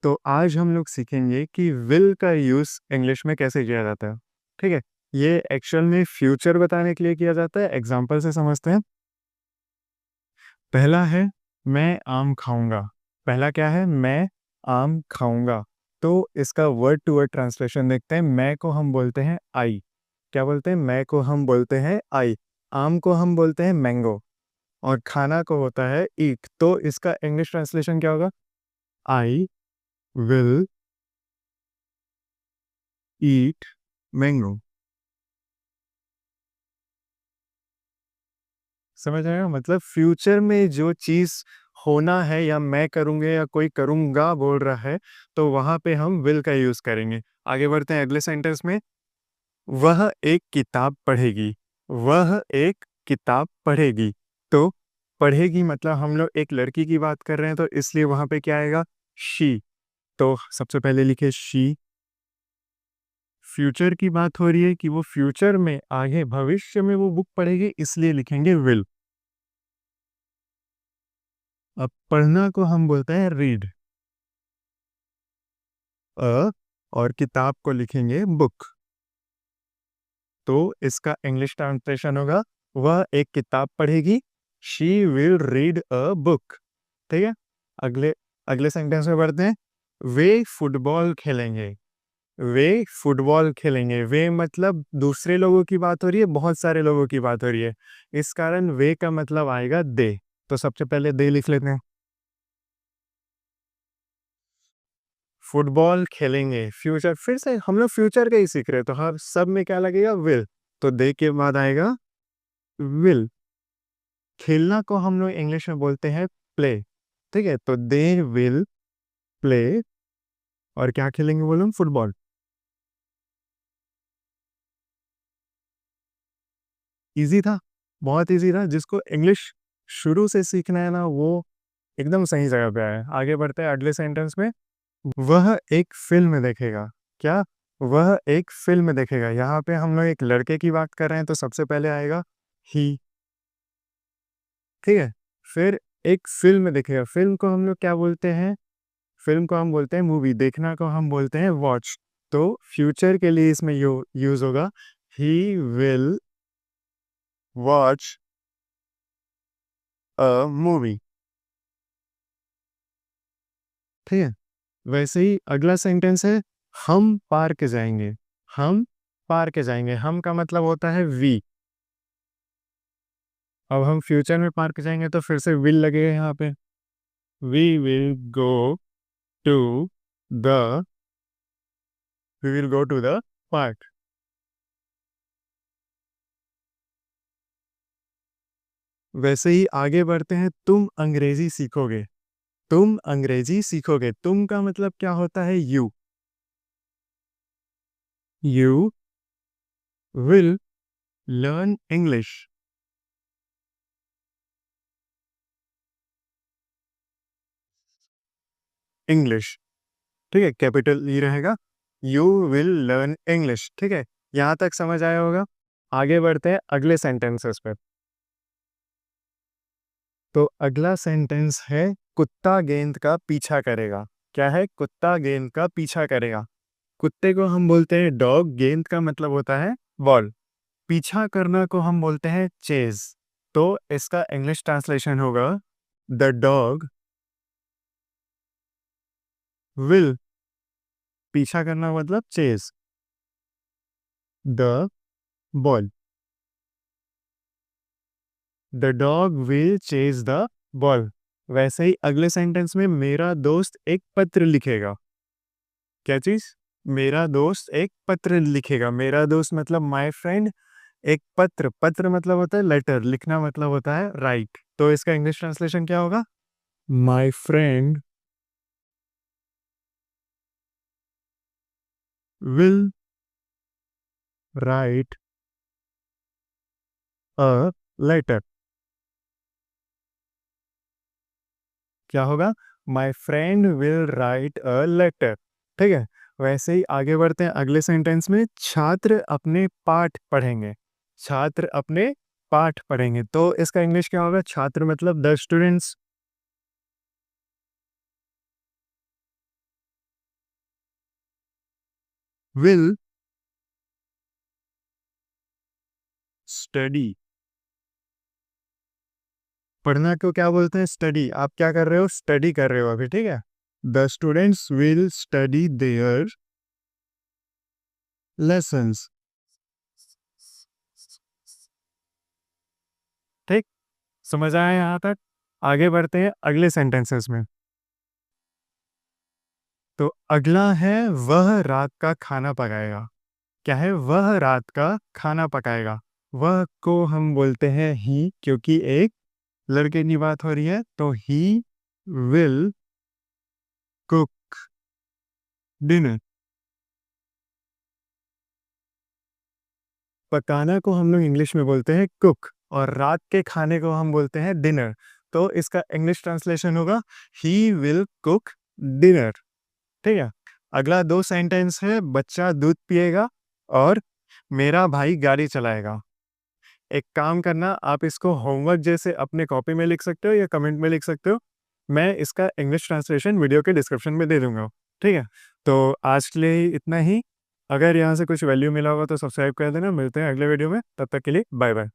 तो आज हम लोग सीखेंगे कि विल का यूज़ इंग्लिश में कैसे किया जाता है। ठीक है? ये एक्चुअल में फ्यूचर बताने के लिए किया जाता है। एग्जांपल से समझते हैं। पहला है मैं आम खाऊंगा। पहला क्या है? मैं आम खाऊंगा। तो इसका वर्ड टू वर्ड ट्रांसलेशन देखते हैं। मैं को हम बोलते हैं आई। क्या बोलते हैं? मैं को हम बोलते हैं आई। आम को हम बोलते हैं मैंगो। और खाना को होता है ईट। तो इसका इंग्लिश ट्रांसलेशन क्या होगा? I will eat mango. समझ आएगा? मतलब फ्यूचर में जो चीज़ होना है या मैं करूँगा या कोई करूँगा बोल रहा है, तो वहाँ पे हम विल का यूज़ करेंगे। आगे बढ़ते हैं अगले सेंटेंस में। वह एक किताब पढ़ेगी। वह एक किताब पढ़ेगी। तो पढ़ेगी मतलब हम लोग एक लड़की की बात कर रहे हैं, तो इसलिए वहाँ पे क्या आएगा? शी। तो सबसे पहले लिखे शी। फ्यूचर की बात हो रही है कि वो फ्यूचर में आगे भविष्य में वो बुक पढ़ेगी, इसलिए लिखेंगे विल। अब पढ़ना को हम बोलते हैं रीड। और किताब को लिखेंगे बुक। तो इसका इंग्लिश ट्रांसलेशन होगा वह एक किताब पढ़ेगी। She will read a book. ठीक है? अगले अगले सेंटेंस में बढ़ते हैं। वे फुटबॉल खेलेंगे। वे फुटबॉल खेलेंगे। वे मतलब दूसरे लोगों की बात हो रही है, बहुत सारे लोगों की बात हो रही है। इस कारण वे का मतलब आएगा दे। तो सबसे पहले दे लिख लेते हैं। फुटबॉल खेलेंगे। फ्यूचर फिर से हम लोग फ्यूचर का ही सीख रहे हैं, तो हर सब में क्या लगेगा? विल। तो दे के बाद आएगा विल। खेलना को हम लोग इंग्लिश में बोलते हैं प्ले। ठीक है? तो दे विल प्ले। और क्या खेलेंगे वो लोग? फुटबॉल। इजी था। बहुत इजी था। जिसको इंग्लिश शुरू से सीखना है ना, वो एकदम सही जगह पे आया है। आगे बढ़ते हैं अगले सेंटेंस में। वह एक फिल्म देखेगा। क्या? वह एक फिल्म देखेगा। यहाँ पे हम लोग एक लड़के की बात कर रहे हैं, तो सबसे पहले आएगा ही। ठीक है? फिर एक फिल्म देखेगा। फिल्म को हम लोग क्या बोलते हैं? फिल्म को हम बोलते हैं मूवी। देखना को हम बोलते हैं वॉच। तो फ्यूचर के लिए इसमें यूज होगा he will watch a movie. ठीक है? वैसे ही अगला सेंटेंस है हम पार्क जाएंगे। हम पार्क जाएंगे। हम का मतलब होता है वी। अब हम फ्यूचर में पार्क जाएंगे तो फिर से विल लगेगा यहाँ पे। We will go to the we will go to the park. वैसे ही आगे बढ़ते हैं। तुम अंग्रेजी सीखोगे। तुम अंग्रेजी सीखोगे। तुम का मतलब क्या होता है? You. You will learn English. English. ठीक है? कैपिटल ई रहेगा। You will learn English. ठीक है? यहाँ तक समझ आया होगा। आगे बढ़ते हैं अगले सेंटेंसेस पे। तो अगला सेंटेंस है कुत्ता गेंद का पीछा करेगा। क्या है? कुत्ता गेंद का पीछा करेगा। कुत्ते को हम बोलते हैं डॉग। गेंद का मतलब होता है बॉल। पीछा करना को हम बोलते हैं चेज। तो इसका इंग्लिश ट्रांसलेशन होगा द डॉग विल। पीछा करना मतलब chase the ball. The dog will chase the ball. वैसे ही अगले सेंटेंस में मेरा दोस्त एक पत्र लिखेगा। क्या चीज? मेरा दोस्त एक पत्र लिखेगा। मेरा दोस्त मतलब माय फ्रेंड। एक पत्र। पत्र मतलब होता है लेटर। लिखना मतलब होता है राइट। तो इसका इंग्लिश ट्रांसलेशन क्या होगा? My friend will write a letter. क्या होगा? My friend will write a letter. ठीक है? वैसे ही आगे बढ़ते हैं अगले सेंटेंस में। छात्र अपने पाठ पढ़ेंगे। छात्र अपने पाठ पढ़ेंगे। तो इसका इंग्लिश क्या होगा? छात्र मतलब द स्टूडेंट्स। Will study. पढ़ना को क्या बोलते हैं? स्टडी। आप क्या कर रहे हो? स्टडी कर रहे हो अभी, ठीक है। The students will study their lessons. ठीक, समझ आया यहाँ तक? आगे बढ़ते हैं अगले सेंटेंसेस में। तो अगला है वह रात का खाना पकाएगा। क्या है? वह रात का खाना पकाएगा। वह को हम बोलते हैं ही, क्योंकि एक लड़के की बात हो रही है, तो ही विल कुक डिनर। पकाना को हम लोग इंग्लिश में बोलते हैं कुक, और रात के खाने को हम बोलते हैं डिनर। तो इसका इंग्लिश ट्रांसलेशन होगा ही विल कुक डिनर। ठीक है। अगला दो सेंटेंस है बच्चा दूध पिएगा और मेरा भाई गाड़ी चलाएगा। एक काम करना, आप इसको होमवर्क जैसे अपने कॉपी में लिख सकते हो या कमेंट में लिख सकते हो। मैं इसका इंग्लिश ट्रांसलेशन वीडियो के डिस्क्रिप्शन में दे दूंगा। ठीक है। तो आज के लिए इतना ही। अगर यहाँ से कुछ वैल्यू मिला होगा तो सब्सक्राइब कर देना। मिलते हैं अगले वीडियो में, तब तक के लिए बाय बाय।